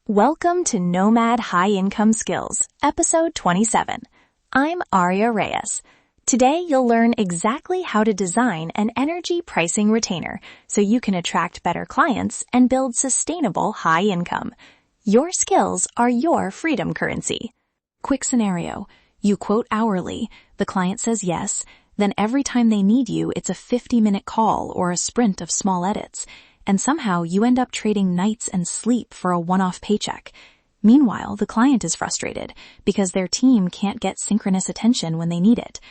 Welcome to Nomad High Income Skills, episode 27. I'm Aria Reyes. Today you'll learn exactly how to design an energy pricing retainer so you can attract better clients and build sustainable high income. Your skills are your freedom currency. Quick scenario. You quote hourly, the client says yes, then every time they need you it's a 50-minute call or a sprint of small edits. And somehow you end up trading nights and sleep for a one-off paycheck. Meanwhile, the client is frustrated because their team can't get synchronous attention when they need it.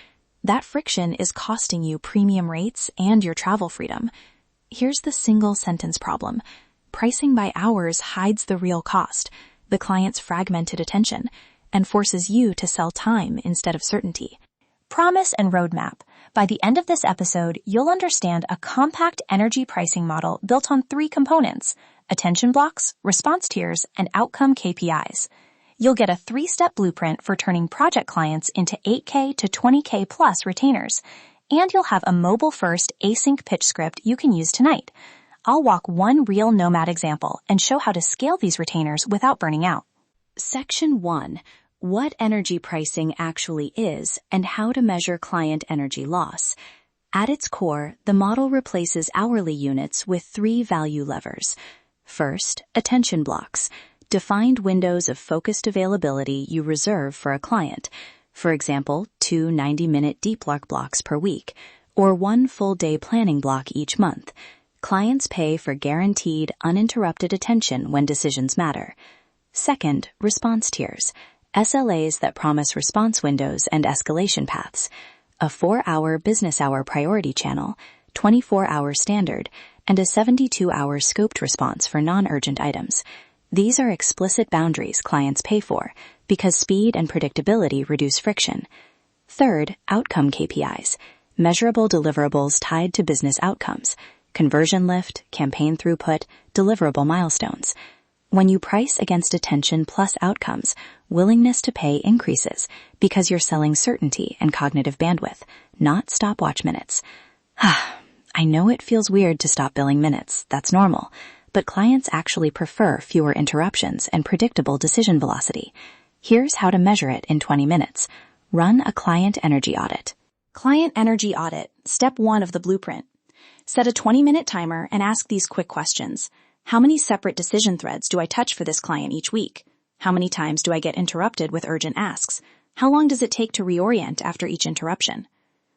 That friction is costing you premium rates and your travel freedom. Here's the single sentence problem. Pricing by hours hides the real cost, the client's fragmented attention, and forces you to sell time instead of certainty. Promise and roadmap. By the end of this episode, you'll understand a compact energy pricing model built on 3 components: attention blocks, response tiers, and outcome KPIs. You'll get a 3-step blueprint for turning project clients into 8K to 20K plus retainers. And you'll have a mobile-first async pitch script you can use tonight. I'll walk one real Nomad example and show how to scale these retainers without burning out. Section 1. What energy pricing actually is and how to measure client energy loss. At its core, the model replaces hourly units with 3 value levers. First, attention blocks, defined windows of focused availability you reserve for a client. For example, 2 90-minute deep work blocks per week, or 1 full-day planning block each month. Clients pay for guaranteed, uninterrupted attention when decisions matter. Second, response tiers. SLAs that promise response windows and escalation paths, a 4-hour business hour priority channel, 24-hour standard, and a 72-hour scoped response for non-urgent items. These are explicit boundaries clients pay for because speed and predictability reduce friction. Third, outcome KPIs, measurable deliverables tied to business outcomes, conversion lift, campaign throughput, deliverable milestones. When you price against attention plus outcomes, willingness to pay increases because you're selling certainty and cognitive bandwidth, not stopwatch minutes. I know it feels weird to stop billing minutes, that's normal, but clients actually prefer fewer interruptions and predictable decision velocity. Here's how to measure it in 20 minutes. Run a client energy audit. Client energy audit, step 1 of the blueprint. Set a 20-minute timer and ask these quick questions. How many separate decision threads do I touch for this client each week? How many times do I get interrupted with urgent asks? How long does it take to reorient after each interruption?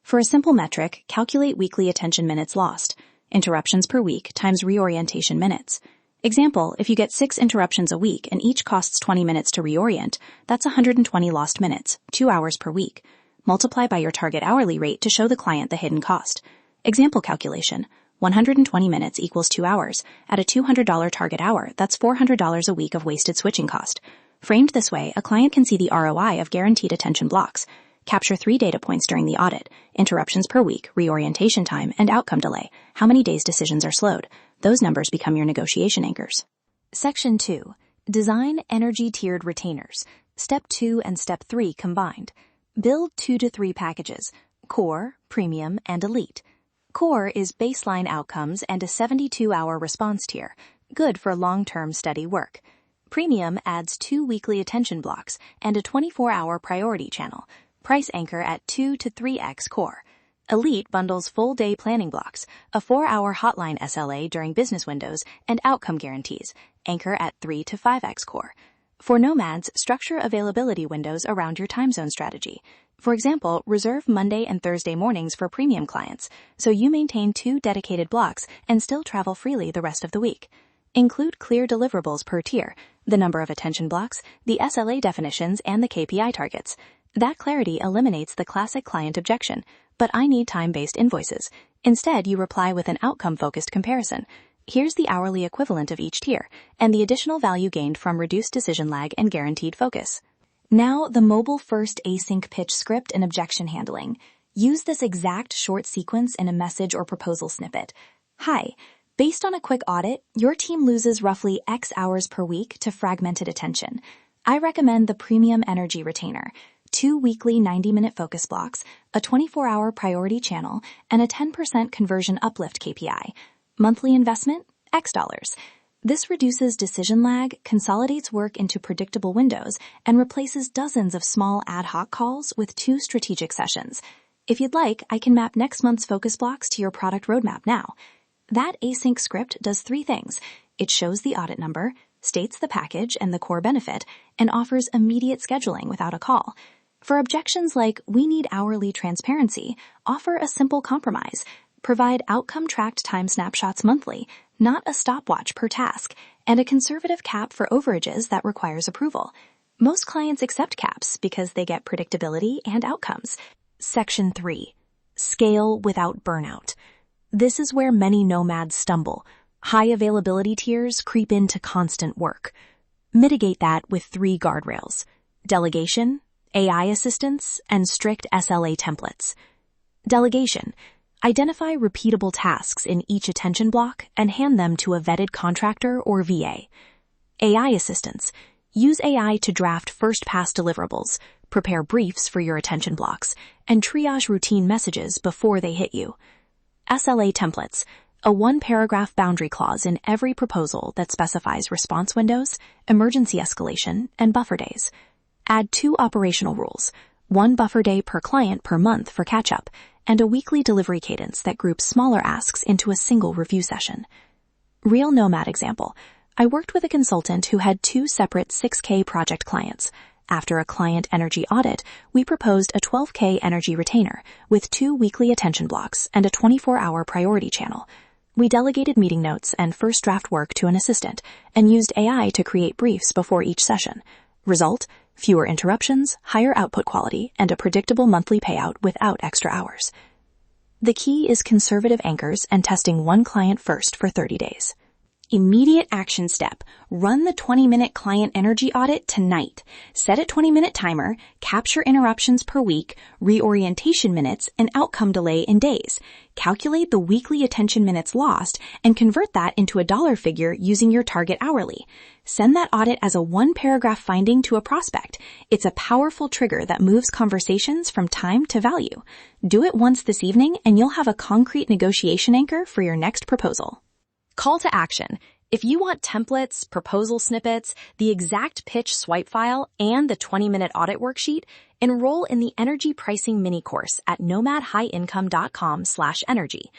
For a simple metric, calculate weekly attention minutes lost, interruptions per week times reorientation minutes. Example, if you get 6 interruptions a week and each costs 20 minutes to reorient, that's 120 lost minutes, 2 hours per week. Multiply by your target hourly rate to show the client the hidden cost. Example calculation. 120 minutes equals 2 hours. At a $200 target hour, that's $400 a week of wasted switching cost. Framed this way, a client can see the ROI of guaranteed attention blocks. Capture 3 data points during the audit: interruptions per week, reorientation time, and outcome delay. How many days decisions are slowed? Those numbers become your negotiation anchors. Section 2. Design energy tiered retainers. Step 2 and Step 3 combined. Build 2 to 3 packages: Core, Premium, and Elite. Core is baseline outcomes and a 72-hour response tier, good for long-term steady work. Premium adds 2 weekly attention blocks and a 24-hour priority channel, price anchor at 2 to 3x Core. Elite bundles full-day planning blocks, a 4-hour hotline SLA during business windows, and outcome guarantees, anchor at 3 to 5x Core. For Nomads, structure availability windows around your time zone strategy. For example, reserve Monday and Thursday mornings for premium clients, so you maintain 2 dedicated blocks and still travel freely the rest of the week. Include clear deliverables per tier, the number of attention blocks, the SLA definitions, and the KPI targets. That clarity eliminates the classic client objection, but I need time-based invoices. Instead, you reply with an outcome-focused comparison. Here's the hourly equivalent of each tier, and the additional value gained from reduced decision lag and guaranteed focus. Now, the mobile-first async pitch script and objection handling. Use this exact short sequence in a message or proposal snippet. Hi, based on a quick audit, your team loses roughly X hours per week to fragmented attention. I recommend the Premium Energy Retainer, 2 weekly 90-minute focus blocks, a 24-hour priority channel, and a 10% conversion uplift KPI. Monthly investment, X dollars. This reduces decision lag, consolidates work into predictable windows, and replaces dozens of small ad hoc calls with 2 strategic sessions. If you'd like, I can map next month's focus blocks to your product roadmap now. That async script does 3 things. It shows the audit number, states the package and the core benefit, and offers immediate scheduling without a call. For objections like, we need hourly transparency, offer a simple compromise. Provide outcome-tracked time snapshots monthly, not a stopwatch per task, and a conservative cap for overages that requires approval. Most clients accept caps because they get predictability and outcomes. Section 3. Scale without burnout. This is where many nomads stumble. High availability tiers creep into constant work. Mitigate that with 3 guardrails: delegation, AI assistance, and strict SLA templates. Delegation. Identify repeatable tasks in each attention block and hand them to a vetted contractor or VA. AI assistance. Use AI to draft first-pass deliverables, prepare briefs for your attention blocks, and triage routine messages before they hit you. SLA templates. A 1-paragraph boundary clause in every proposal that specifies response windows, emergency escalation, and buffer days. Add 2 operational rules: 1 buffer day per client per month for catch-up, and a weekly delivery cadence that groups smaller asks into a single review session. Real Nomad example. I worked with a consultant who had 2 separate 6K project clients. After a client energy audit, we proposed a 12K energy retainer with 2 weekly attention blocks and a 24-hour priority channel. We delegated meeting notes and first draft work to an assistant and used AI to create briefs before each session. Result: fewer interruptions, higher output quality, and a predictable monthly payout without extra hours. The key is conservative anchors and testing 1 client first for 30 days. Immediate action step. Run the 20-minute client energy audit tonight. Set a 20-minute timer, capture interruptions per week, reorientation minutes, and outcome delay in days. Calculate the weekly attention minutes lost and convert that into a dollar figure using your target hourly. Send that audit as a 1-paragraph finding to a prospect. It's a powerful trigger that moves conversations from time to value. Do it once this evening and you'll have a concrete negotiation anchor for your next proposal. Call to action. If you want templates, proposal snippets, the exact pitch swipe file, and the 20-minute audit worksheet, enroll in the Energy Pricing Mini Course at nomadhighincome.com/energy.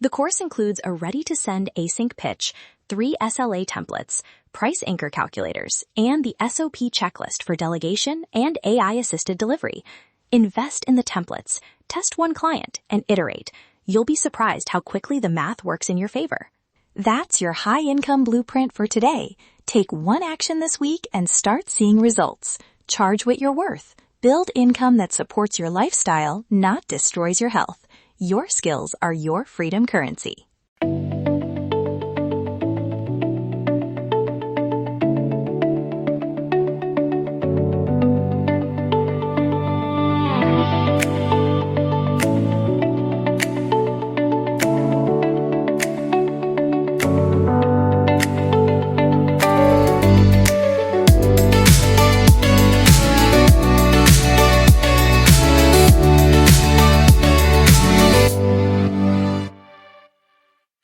The course includes a ready-to-send async pitch, 3 SLA templates, price anchor calculators, and the SOP checklist for delegation and AI-assisted delivery. Invest in the templates, test 1 client, and iterate. You'll be surprised how quickly the math works in your favor. That's your high-income blueprint for today. Take 1 action this week and start seeing results. Charge what you're worth. Build income that supports your lifestyle, not destroys your health. Your skills are your freedom currency.